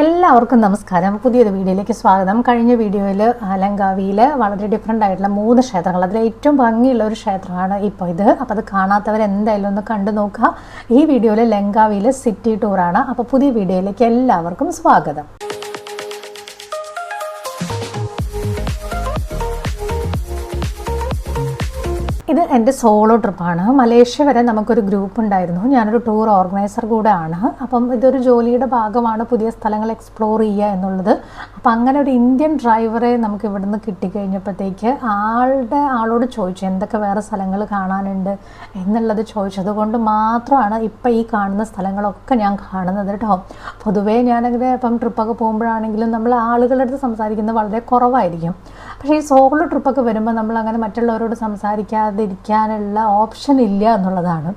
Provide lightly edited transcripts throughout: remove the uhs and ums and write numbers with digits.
എല്ലാവർക്കും നമസ്കാരം. പുതിയൊരു വീഡിയോയിലേക്ക് സ്വാഗതം. കഴിഞ്ഞ വീഡിയോയിൽ ലങ്കാവിയിൽ വളരെ ഡിഫറെൻ്റ് ആയിട്ടുള്ള 3 ക്ഷേത്രങ്ങൾ, അതിൽ ഏറ്റവും ഭംഗിയുള്ള ഒരു ക്ഷേത്രമാണ് ഇപ്പോൾ ഇത്. അപ്പോൾ അത് കാണാത്തവർ എന്തായാലും ഒന്ന് കണ്ടു നോക്കുക. ഈ വീഡിയോയിൽ ലങ്കാവിയിൽ സിറ്റി ടൂറാണ്. അപ്പോൾ പുതിയ വീഡിയോയിലേക്ക് എല്ലാവർക്കും സ്വാഗതം. ഇത് എൻ്റെ സോളോ ട്രിപ്പാണ്. മലേഷ്യ വരെ നമുക്കൊരു ഗ്രൂപ്പ് ഉണ്ടായിരുന്നു. ഞാനൊരു ടൂർ ഓർഗനൈസർ കൂടെ ആണ്. അപ്പം ഇതൊരു ജോലിയുടെ ഭാഗമാണ് പുതിയ സ്ഥലങ്ങൾ എക്സ്പ്ലോർ ചെയ്യുക എന്നുള്ളത്. അപ്പം അങ്ങനെ ഒരു ഇന്ത്യൻ ഡ്രൈവറെ നമുക്ക് ഇവിടുന്ന് കിട്ടിക്കഴിഞ്ഞപ്പോഴത്തേക്ക് ആളോട് ചോദിച്ചു എന്തൊക്കെ വേറെ സ്ഥലങ്ങൾ കാണാനുണ്ട് എന്നുള്ളത് ചോദിച്ചത് കൊണ്ട് മാത്രമാണ് ഇപ്പം ഈ കാണുന്ന സ്ഥലങ്ങളൊക്കെ ഞാൻ കാണുന്നത് കേട്ടോ. പൊതുവേ ഞാനങ്ങനെ ഇപ്പം ട്രിപ്പൊക്കെ പോകുമ്പോഴാണെങ്കിലും നമ്മൾ ആളുകളുടെ അടുത്ത് സംസാരിക്കുന്നത് വളരെ കുറവായിരിക്കും. പക്ഷേ ഈ സോളോ ട്രിപ്പൊക്കെ വരുമ്പോൾ നമ്മളങ്ങനെ മറ്റുള്ളവരോട് സംസാരിക്കാതിരിക്കാനുള്ള ഓപ്ഷൻ ഇല്ല എന്നുള്ളതാണ്.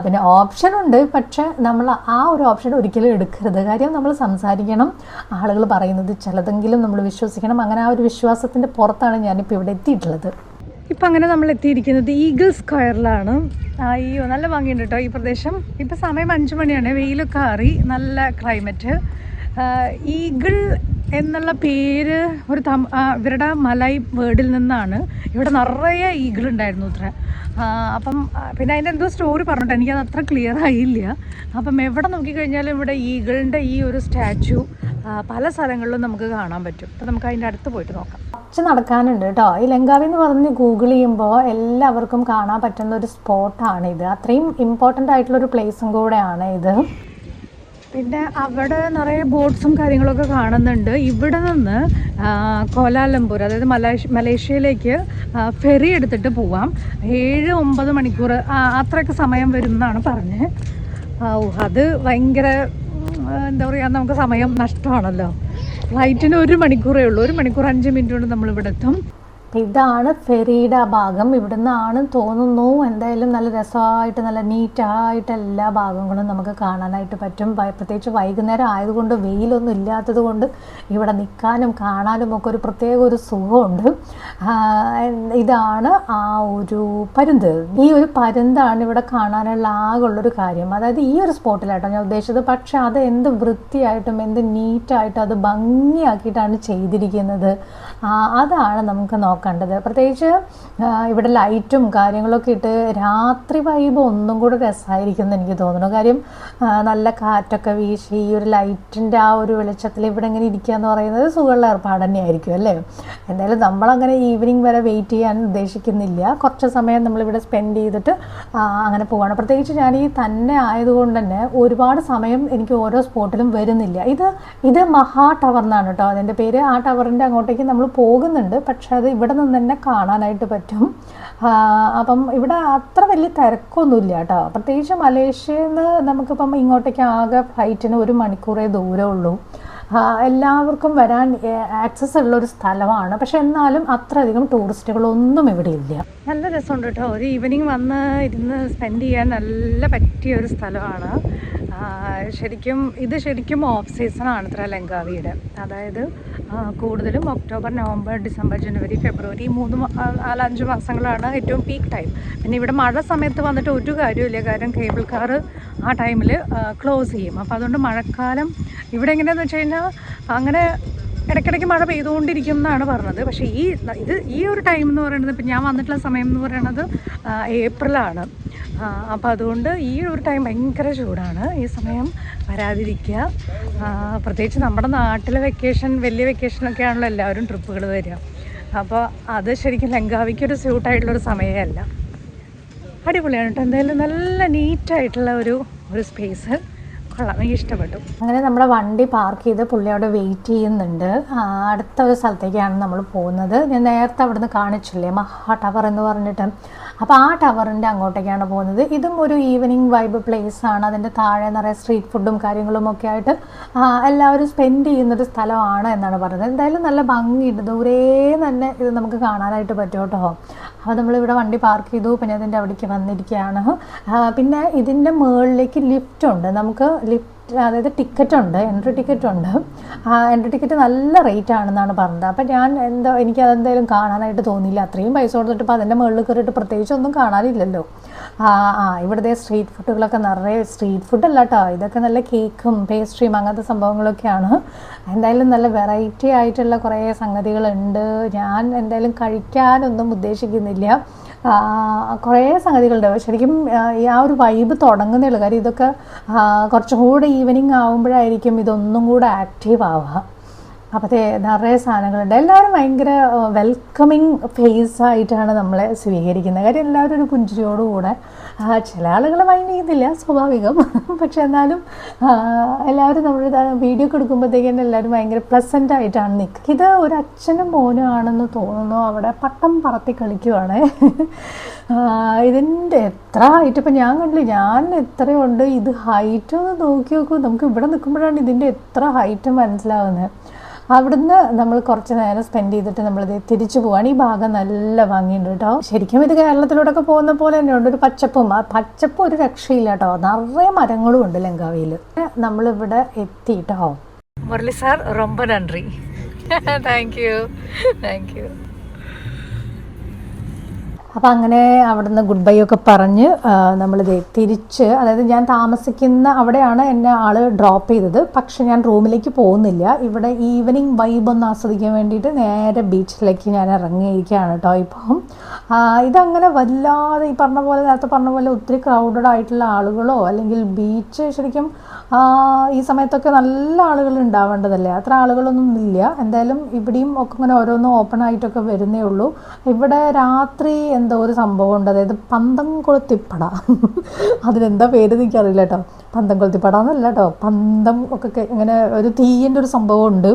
പിന്നെ ഓപ്ഷനുണ്ട്, പക്ഷേ നമ്മൾ ആ ഒരു ഓപ്ഷൻ ഒരിക്കലും എടുക്കരുത്. കാര്യം നമ്മൾ സംസാരിക്കണം, ആളുകൾ പറയുന്നത് ചിലതെങ്കിലും നമ്മൾ വിശ്വസിക്കണം. അങ്ങനെ ആ ഒരു വിശ്വാസത്തിൻ്റെ പുറത്താണ് ഞാനിപ്പോൾ ഇവിടെ എത്തിയിട്ടുള്ളത്. ഇപ്പം അങ്ങനെ നമ്മൾ എത്തിയിരിക്കുന്നത് ഈഗിൾ സ്ക്വയറിലാണ്. അയ്യോ നല്ല ഭംഗിയുണ്ട് കേട്ടോ ഈ പ്രദേശം. ഇപ്പം സമയം 5 മണിയാണ്, വെയിലൊക്കെ ആറി, നല്ല ക്ലൈമറ്റ്. ഈഗിൾ എന്നുള്ള പേര് ഒരു ഇവരുടെ മലൈ വേർഡിൽ നിന്നാണ്. ഇവിടെ നിറയെ ഈഗിൾ ഉണ്ടായിരുന്നു അത്ര. അപ്പം പിന്നെ അതിൻ്റെ എന്തോ സ്റ്റോറി പറഞ്ഞിട്ട് എനിക്കത് അത്ര ക്ലിയർ ആയില്ല. അപ്പം എവിടെ നോക്കിക്കഴിഞ്ഞാലും ഇവിടെ ഈഗിളിൻ്റെ ഈ ഒരു സ്റ്റാച്ചു പല സ്ഥലങ്ങളിലും നമുക്ക് കാണാൻ പറ്റും. അപ്പം നമുക്ക് അതിൻ്റെ അടുത്ത് പോയിട്ട് നോക്കാം. കുറച്ച് നടക്കാനുണ്ട് കേട്ടോ. ഈ ലങ്കാവി എന്ന് പറഞ്ഞ് ഗൂഗിൾ ചെയ്യുമ്പോൾ എല്ലാവർക്കും കാണാൻ പറ്റുന്ന ഒരു സ്പോട്ടാണിത്. അത്രയും ഇമ്പോർട്ടൻ്റ് ആയിട്ടുള്ളൊരു പ്ലേസും കൂടെയാണ് ഇത്. പിന്നെ അവിടെ നിറയെ ബോട്ട്സും കാര്യങ്ങളൊക്കെ കാണുന്നുണ്ട്. ഇവിടെ നിന്ന് കോലാലംപൂർ, അതായത് മലേഷ്യയിലേക്ക് ഫെറി എടുത്തിട്ട് പോവാം. 7-9 മണിക്കൂർ അത്രയൊക്കെ സമയം വരും എന്നാണ് പറഞ്ഞത്. അത് ഭയങ്കര എന്താ പറയുക, നമുക്ക് സമയം നഷ്ടമാണല്ലോ. ഫ്ലൈറ്റിന് 1 മണിക്കൂറേ ഉള്ളൂ. 1 മണിക്കൂർ 5 മിനിറ്റ് കൊണ്ട് നമ്മളിവിടെ എത്തും. ഇതാണ് ഫെറിയുടെ ഭാഗം. ഇവിടുന്ന് ആണ് തോന്നുന്നു. എന്തായാലും നല്ല രസമായിട്ട് നല്ല നീറ്റായിട്ട് എല്ലാ ഭാഗങ്ങളും നമുക്ക് കാണാനായിട്ട് പറ്റും. പ്രത്യേകിച്ച് വൈകുന്നേരം ആയതുകൊണ്ട്, വെയിലൊന്നും ഇല്ലാത്തത് കൊണ്ട് ഇവിടെ നിൽക്കാനും കാണാനും ഒക്കെ ഒരു പ്രത്യേക ഒരു സുഖമുണ്ട്. ഇതാണ് ആ ഒരു പരുന്ത്. ഈ ഒരു പരുന്താണ് ഇവിടെ കാണാനുള്ള ആകുള്ളൊരു കാര്യം. അതായത് ഈ ഒരു സ്പോട്ടിലായിട്ടോ ഞാൻ ഉദ്ദേശിച്ചത്. പക്ഷെ അത് എന്ത് വൃത്തിയായിട്ടും എന്ത് നീറ്റായിട്ടും അത് ഭംഗിയാക്കിയിട്ടാണ് ചെയ്തിരിക്കുന്നത്. അതാണ് നമുക്ക് നോക്കേണ്ടത്. പ്രത്യേകിച്ച് ഇവിടെ ലൈറ്റും കാര്യങ്ങളൊക്കെ ഇട്ട് രാത്രി വൈബ് ഒന്നും കൂടെ രസമായിരിക്കും എന്ന് എനിക്ക് തോന്നുന്നു. കാര്യം നല്ല കാറ്റൊക്കെ വീശി ഈ ഒരു ലൈറ്റിൻ്റെ ആ ഒരു വെളിച്ചത്തിൽ ഇവിടെ ഇങ്ങനെ ഇരിക്കുക എന്ന് പറയുന്നത് സുഖമുള്ള ഏർപ്പാട് തന്നെയായിരിക്കും അല്ലേ. എന്തായാലും നമ്മളങ്ങനെ ഈവനിങ് വരെ വെയിറ്റ് ചെയ്യാൻ ഉദ്ദേശിക്കുന്നില്ല. കുറച്ച് സമയം നമ്മളിവിടെ സ്പെൻഡ് ചെയ്തിട്ട് അങ്ങനെ പോവാണ്. പ്രത്യേകിച്ച് ഞാൻ ഈ തന്നെ ആയതുകൊണ്ട് തന്നെ ഒരുപാട് സമയം എനിക്ക് ഓരോ സ്പോട്ടിലും വരുന്നില്ല. ഇത് മഹാ ടവർ എന്നാണ് കേട്ടോ അതിൻ്റെ പേര്. ആ ടവറിൻ്റെ അങ്ങോട്ടേക്ക് നമ്മൾ പോകുന്നുണ്ട്. പക്ഷെ അത് ഇവിടെ നിന്ന് തന്നെ കാണാനായിട്ട് പറ്റും. അപ്പം ഇവിടെ അത്ര വലിയ തിരക്കൊന്നുമില്ല കേട്ടോ. പ്രത്യേകിച്ച് മലേഷ്യയിൽ നിന്ന് നമുക്കിപ്പം ഇങ്ങോട്ടേക്ക് ആകെ ഫ്ലൈറ്റിന് 1 മണിക്കൂറേ ദൂരമുള്ളൂ. എല്ലാവർക്കും വരാൻ ആക്സസ് ഉള്ളൊരു സ്ഥലമാണ്. പക്ഷെ എന്നാലും അത്രയധികം ടൂറിസ്റ്റുകളൊന്നും ഇവിടെ ഇല്ല. നല്ല രസമുണ്ട് കേട്ടോ. ഒരു ഈവനിങ് വന്ന് ഇരുന്ന് സ്പെൻഡ് ചെയ്യാൻ നല്ല പറ്റിയ ഒരു സ്ഥലമാണ്. ശരിക്കും ഓഫ് സീസണാണ് ഇത്ര ലങ്കാവിയുടെ. അതായത് കൂടുതലും ഒക്ടോബർ, നവംബർ, ഡിസംബർ, ജനുവരി, ഫെബ്രുവരി 3-5 മാസങ്ങളാണ് ഏറ്റവും പീക്ക് ടൈം. പിന്നെ ഇവിടെ മഴ സമയത്ത് വന്നിട്ട് ഒരു കാര്യമില്ല. കാരണം കേബിൾ കാർ ആ ടൈമിൽ ക്ലോസ് ചെയ്യും. അപ്പോൾ അതുകൊണ്ട് മഴക്കാലം ഇവിടെ എങ്ങനെയാണെന്ന് വെച്ച് കഴിഞ്ഞാൽ അങ്ങനെ ഇടയ്ക്കിടയ്ക്ക് മഴ പെയ്തുകൊണ്ടിരിക്കും എന്നാണ് പറഞ്ഞത്. പക്ഷേ ഈ ഒരു ടൈം എന്ന് പറയുന്നത്, ഇപ്പം ഞാൻ വന്നിട്ടുള്ള സമയം എന്ന് പറയുന്നത് ഏപ്രിലാണ്. അപ്പോൾ അതുകൊണ്ട് ഈ ഒരു ടൈം ഭയങ്കര ചൂടാണ്. ഈ സമയം വരാതിരിക്കുക. പ്രത്യേകിച്ച് നമ്മുടെ നാട്ടിലെ വലിയ വെക്കേഷനൊക്കെ ആണല്ലോ എല്ലാവരും ട്രിപ്പുകൾ വരിക. അപ്പോൾ അത് ശരിക്കും ലങ്കാവിക്കൊരു സ്യൂട്ടായിട്ടുള്ളൊരു സമയമല്ല. അടിപൊളിയാണ് കേട്ടോ. എന്തായാലും നല്ല നീറ്റായിട്ടുള്ള ഒരു സ്പേസ്. എനിക്ക് ഇഷ്ടപ്പെട്ടു. അങ്ങനെ നമ്മുടെ വണ്ടി പാർക്ക് ചെയ്ത് പുള്ളി അവിടെ വെയിറ്റ് ചെയ്യുന്നുണ്ട്. അടുത്ത ഒരു സ്ഥലത്തേക്കാണ് നമ്മൾ പോകുന്നത്. ഞാൻ നേരത്തെ അവിടുന്ന് കാണിച്ചില്ലേ മഹാ ടവർ എന്ന് പറഞ്ഞിട്ട്. അപ്പോൾ ആ ടവറിൻ്റെ അങ്ങോട്ടേക്കാണ് പോകുന്നത്. ഇതും ഒരു ഈവനിങ് വൈബ് പ്ലേസ് ആണ്. അതിൻ്റെ താഴെ നിറയെ സ്ട്രീറ്റ് ഫുഡും കാര്യങ്ങളും ഒക്കെ ആയിട്ട് എല്ലാവരും സ്പെൻഡ് ചെയ്യുന്നൊരു സ്ഥലമാണ് എന്നാണ് പറയുന്നത്. എന്തായാലും നല്ല ഭംഗിയുണ്ട്. ദൂരെ തന്നെ ഇത് നമുക്ക് കാണാനായിട്ട് പറ്റും കേട്ടോ. അപ്പോൾ നമ്മളിവിടെ വണ്ടി പാർക്ക് ചെയ്തു. പിന്നെ അതിൻ്റെ അവിടേക്ക് വന്നിരിക്കുകയാണ്. പിന്നെ ഇതിൻ്റെ മുകളിലേക്ക് ലിഫ്റ്റ് ഉണ്ട്. നമുക്ക് അതായത് ടിക്കറ്റ് ഉണ്ട്, എൻട്രി ടിക്കറ്റ് ഉണ്ട്. എൻട്രി ടിക്കറ്റ് നല്ല റേറ്റ് ആണെന്നാണ് പറഞ്ഞത്. അപ്പം എനിക്കതെന്തായാലും കാണാനായിട്ട് തോന്നിയില്ല. അത്രയും പൈസ കൊടുത്തിട്ട് ഇപ്പോൾ അതിൻ്റെ മുകളിൽ കയറിയിട്ട് പ്രത്യേകിച്ച് ഒന്നും കാണാനില്ലല്ലോ. ഇവിടുത്തെ സ്ട്രീറ്റ് ഫുഡുകളൊക്കെ നിറയെ സ്ട്രീറ്റ് ഫുഡല്ല കേട്ടോ, ഇതൊക്കെ നല്ല കേക്കും പേസ്ട്രിയും അങ്ങനത്തെ സംഭവങ്ങളൊക്കെയാണ്. എന്തായാലും നല്ല വെറൈറ്റി ആയിട്ടുള്ള കുറേ സംഗതികളുണ്ട്. ഞാൻ എന്തായാലും കഴിക്കാനൊന്നും ഉദ്ദേശിക്കുന്നില്ല. കുറേ സംഗതികളുണ്ട്. ശരിക്കും ആ ഒരു വൈബ് തുടങ്ങുന്നേ ഉള്ളൂ. കാര്യം ഇതൊക്കെ കുറച്ചും കൂടെ ഈവനിങ് ആകുമ്പോഴായിരിക്കും ഇതൊന്നും കൂടെ ആക്റ്റീവ് ആവുക. അപ്പോൾ നിറയെ സാധനങ്ങളുണ്ട്. എല്ലാവരും ഭയങ്കര വെൽക്കമിങ് ഫേസ് ആയിട്ടാണ് നമ്മളെ സ്വീകരിക്കുന്നത്. കാര്യം എല്ലാവരും ഒരു പുഞ്ചിരിയോടുകൂടെ, ചില ആളുകൾ മൈൻഡ് ചെയ്യുന്നില്ല, സ്വാഭാവികം. പക്ഷെ എന്നാലും എല്ലാവരും നമ്മൾ വീഡിയോ ഒക്കെ എടുക്കുമ്പോഴത്തേക്ക് തന്നെ എല്ലാവരും ഭയങ്കര പ്ലസൻ്റ് ആയിട്ടാണ് നിൽക്കുക. ഇത് ഒരു അച്ഛനും മോനും ആണെന്ന് തോന്നുന്നു. അവിടെ പട്ടം പറത്തി കളിക്കുവാണ്. ഇതിൻ്റെ എത്ര ഹൈറ്റ് ഇപ്പം ഞാൻ കണ്ടില്ല, ഞാൻ എത്രയുണ്ട് ഇത് ഹൈറ്റ് ഒന്ന് നോക്കി നോക്കൂ. നമുക്ക് ഇവിടെ നിൽക്കുമ്പോഴാണ് ഇതിൻ്റെ എത്ര ഹൈറ്റ് മനസ്സിലാവുന്നത്. അവിടുന്ന് നമ്മൾ കുറച്ച് നേരം സ്പെൻഡ് ചെയ്തിട്ട് നമ്മളിത് തിരിച്ചു പോവാണ്. ഈ ഭാഗം നല്ല ഭംഗിയുണ്ട് കേട്ടോ. ശരിക്കും ഇത് കേരളത്തിലൂടെയൊക്കെ പോകുന്ന പോലെ തന്നെയുണ്ട്. ഒരു പച്ചപ്പും, ആ പച്ചപ്പും ഒരു രക്ഷയില്ല കേട്ടോ. നിറയെ മരങ്ങളും ഉണ്ട് ലങ്കാവിയിൽ. നമ്മളിവിടെ എത്തി കേട്ടോ. മുരളി സാർ ரொம்ப നന്ദി. Thank you. അപ്പോൾ അങ്ങനെ അവിടുന്ന് ഗുഡ് ബൈ ഒക്കെ പറഞ്ഞ് നമ്മളിത് തിരിച്ച്, അതായത് ഞാൻ താമസിക്കുന്ന അവിടെയാണ് എന്നെ ആൾ ഡ്രോപ്പ് ചെയ്തത്. പക്ഷെ ഞാൻ റൂമിലേക്ക് പോകുന്നില്ല. ഇവിടെ ഈവനിങ് വൈബ് ഒന്ന് ആസ്വദിക്കാൻ വേണ്ടിയിട്ട് നേരെ ബീച്ചിലേക്ക് ഞാൻ ഇറങ്ങിയിരിക്കുകയാണ് കേട്ടോ. ഇപ്പം ഇതങ്ങനെ വല്ലാതെ ഈ പറഞ്ഞ പോലെ, നേരത്തെ പറഞ്ഞ പോലെ ഒത്തിരി ക്രൗഡഡ് ആയിട്ടുള്ള ആളുകളോ അല്ലെങ്കിൽ ബീച്ച് ശരിക്കും ഈ സമയത്തൊക്കെ നല്ല ആളുകൾ ഉണ്ടാവേണ്ടതല്ലേ, അത്ര ആളുകളൊന്നും ഇല്ല. എന്തായാലും ഇവിടെയും ഒക്കെ ഇങ്ങനെ ഓരോന്നും ഓപ്പൺ ആയിട്ടൊക്കെ വരുന്നേ ഉള്ളൂ. ഇവിടെ രാത്രി എന്തോ ഒരു സംഭവം ഉണ്ട്, അതായത് പന്തം കൊളുത്തിപ്പട. അതിനെന്താ പേര് എനിക്കറിയില്ല കേട്ടോ. പന്തം കൊളുത്തിപ്പട എന്നല്ല കേട്ടോ, പന്തം ഒക്കെ ഇങ്ങനെ ഒരു തീയൻ്റെ ഒരു സംഭവം ഉണ്ട്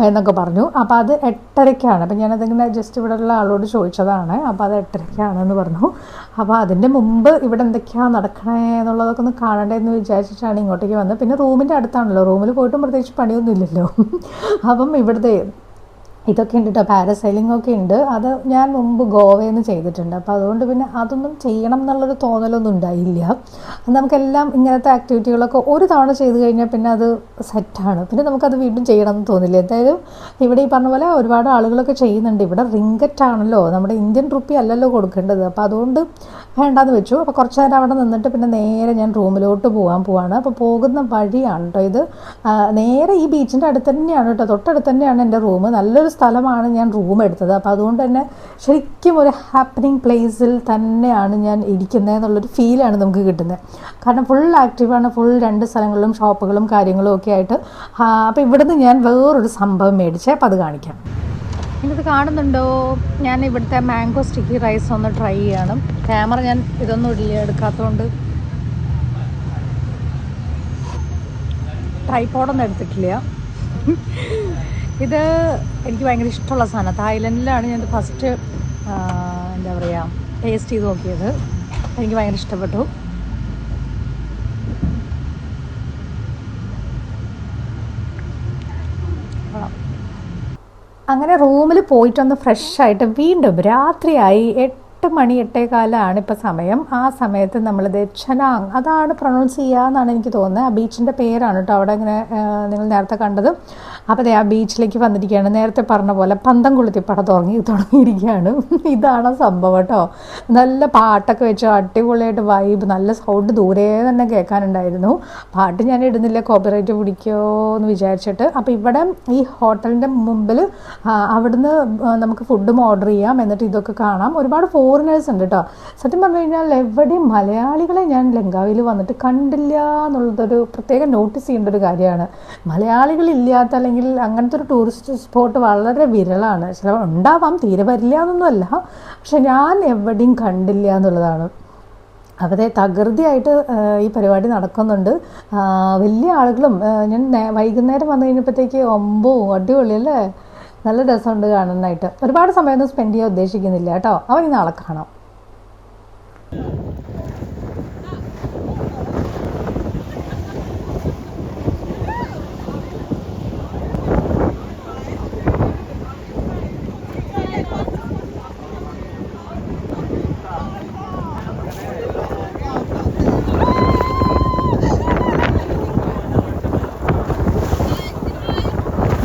എന്നൊക്കെ പറഞ്ഞു. അപ്പോൾ അത് 8:30-ക്കാണ്. അപ്പം ഞാനതിങ്ങനെ ജസ്റ്റ് ഇവിടെ ഉള്ള ആളോട് ചോദിച്ചതാണ്. അപ്പോൾ അത് 8:30-ക്കാണെന്ന് പറഞ്ഞു. അപ്പോൾ അതിൻ്റെ മുമ്പ് ഇവിടെ എന്തൊക്കെയാണ് നടക്കണേ എന്നുള്ളതൊക്കെ ഒന്ന് കാണണ്ടേ എന്ന് വിചാരിച്ചിട്ടാണ് ഇങ്ങോട്ടേക്ക് വന്നത്. പിന്നെ റൂമിൻ്റെ അടുത്താണല്ലോ, റൂമിൽ പോയിട്ടും പ്രത്യേകിച്ച് പണിയൊന്നും ഇല്ലല്ലോ. അപ്പം ഇവിടുത്തെ ഇതൊക്കെ ഉണ്ട് കേട്ടോ, പാരസൈലിംഗ് ഒക്കെ ഉണ്ട്. അത് ഞാൻ മുമ്പ് ഗോവയിൽ നിന്ന് ചെയ്തിട്ടുണ്ട്. അപ്പോൾ അതുകൊണ്ട് പിന്നെ അതൊന്നും ചെയ്യണം എന്നുള്ളൊരു തോന്നലൊന്നും ഉണ്ടായില്ല. നമുക്കെല്ലാം ഇങ്ങനത്തെ ആക്ടിവിറ്റികളൊക്കെ ഒരു തവണ ചെയ്ത് കഴിഞ്ഞാൽ പിന്നെ അത് സെറ്റാണ്. പിന്നെ നമുക്കത് വീണ്ടും ചെയ്യണം എന്ന് തോന്നില്ല. എന്തായാലും ഇവിടെ ഈ പറഞ്ഞ പോലെ ഒരുപാട് ആളുകളൊക്കെ ചെയ്യുന്നുണ്ട്. ഇവിടെ റിങ്കറ്റ് ആണല്ലോ, നമ്മുടെ ഇന്ത്യൻ റുപ്പി അല്ലല്ലോ കൊടുക്കേണ്ടത്. അപ്പോൾ അതുകൊണ്ട് വേണ്ടാന്ന് വെച്ചു. അപ്പോൾ കുറച്ച് നേരം അവിടെ നിന്നിട്ട് പിന്നെ നേരെ ഞാൻ റൂമിലോട്ട് പോവാണ്. അപ്പോൾ പോകുന്ന വഴിയാണ് കേട്ടോ ഇത്. നേരെ ഈ ബീച്ചിൻ്റെ അടുത്ത് തന്നെയാണ് കേട്ടോ, തൊട്ടടുത്ത് തന്നെയാണ് എൻ്റെ റൂം. നല്ലൊരു സ്ഥലമാണ് ഞാൻ റൂം എടുത്തത്. അപ്പോൾ അതുകൊണ്ട് തന്നെ ശരിക്കും ഒരു ഹാപ്പനിങ് പ്ലേസിൽ തന്നെയാണ് ഞാൻ ഇരിക്കുന്നത് എന്നുള്ളൊരു ഫീലാണ് നമുക്ക് കിട്ടുന്നത്. കാരണം ഫുൾ ആക്റ്റീവാണ്, ഫുൾ 2 സ്ഥലങ്ങളിലും ഷോപ്പുകളും കാര്യങ്ങളും ഒക്കെ ആയിട്ട്. അപ്പോൾ ഇവിടുന്ന് ഞാൻ വേറൊരു സംഭവം മേടിച്ചേ, അപ്പോൾ അത് കാണിക്കാം. ഇന്നത് കാണുന്നുണ്ടോ? ഞാൻ ഇവിടുത്തെ മാംഗോ സ്റ്റിക്കി റൈസ് ഒന്ന് ട്രൈ ചെയ്യണം. ക്യാമറ ഞാൻ ഇതൊന്നും ഇല്ല എടുക്കാത്തതുകൊണ്ട് ട്രൈപോഡൊന്നും എടുത്തിട്ടില്ല. ഇത് എനിക്ക് ഭയങ്കര ഇഷ്ടമുള്ള സാധനം. തായ്ലൻഡിലാണ് ഞാൻ ഫസ്റ്റ് എന്താ പറയുക ടേസ്റ്റ് ചെയ്ത് നോക്കിയത്. എനിക്ക് ഭയങ്കര ഇഷ്ടപ്പെട്ടു. അങ്ങനെ റൂമിൽ പോയിട്ടൊന്ന് ഫ്രഷായിട്ട് വീണ്ടും രാത്രിയായി 8 മണി 8:15 ഇപ്പോൾ സമയം. ആ സമയത്ത് നമ്മളിത് ചനാങ്, അതാണ് പ്രൊണൗൺസ് ചെയ്യുക എന്നാണ് എനിക്ക് തോന്നുന്നത്. ആ ബീച്ചിൻ്റെ പേരാണ് കേട്ടോ അവിടെ ഇങ്ങനെ നിങ്ങൾ നേരത്തെ കണ്ടത്. അപ്പോൾ ആ ബീച്ചിലേക്ക് വന്നിരിക്കുകയാണ്. നേരത്തെ പറഞ്ഞ പോലെ പന്തം കൊളുത്തിപ്പട തുടങ്ങിയിരിക്കുകയാണ്. ഇതാണ് സംഭവം കേട്ടോ. നല്ല പാട്ടൊക്കെ വെച്ച് അടിപൊളിയായിട്ട് വൈബ്, നല്ല സൗണ്ട് ദൂരെ തന്നെ കേൾക്കാനുണ്ടായിരുന്നു. പാട്ട് ഞാൻ ഇടുന്നില്ല, കോപ്പിറൈറ്റ് പിടിക്കുമോ എന്ന് വിചാരിച്ചിട്ട്. അപ്പോൾ ഇവിടെ ഈ ഹോട്ടലിൻ്റെ മുമ്പിൽ അവിടുന്ന് നമുക്ക് ഫുഡും ഓർഡർ ചെയ്യാം, എന്നിട്ട് ഇതൊക്കെ കാണാം. ഒരുപാട് ഫോറിനേഴ്സ് ഉണ്ട് കേട്ടോ. സത്യം പറഞ്ഞു കഴിഞ്ഞാൽ എവിടെയും മലയാളികളെ ഞാൻ ലങ്കാവിയിൽ വന്നിട്ട് കണ്ടില്ല എന്നുള്ളതൊരു പ്രത്യേകം നോട്ടീസ് ചെയ്യേണ്ട ഒരു കാര്യമാണ്. മലയാളികളില്ലാത്ത അല്ലെങ്കിൽ അങ്ങനത്തെ ഒരു ടൂറിസ്റ്റ് സ്പോട്ട് വളരെ വിരളാണ്. ചില ഉണ്ടാവാം, തീരെ വരില്ല എന്നൊന്നുമല്ല, പക്ഷെ ഞാൻ എവിടെയും കണ്ടില്ല എന്നുള്ളതാണ്. അവിടെ തകൃതിയായിട്ട് ഈ പരിപാടി നടക്കുന്നുണ്ട്. വലിയ ആളുകളും. ഞാൻ വൈകുന്നേരം വന്നു കഴിഞ്ഞപ്പോഴത്തേക്ക് അടിപൊളി അല്ലേ, നല്ല രസമുണ്ട് കാണാനായിട്ട്. ഒരുപാട് സമയമൊന്നും സ്പെൻഡ് ചെയ്യാൻ ഉദ്ദേശിക്കുന്നില്ല കേട്ടോ. അവൻ നാളെ കാണാം.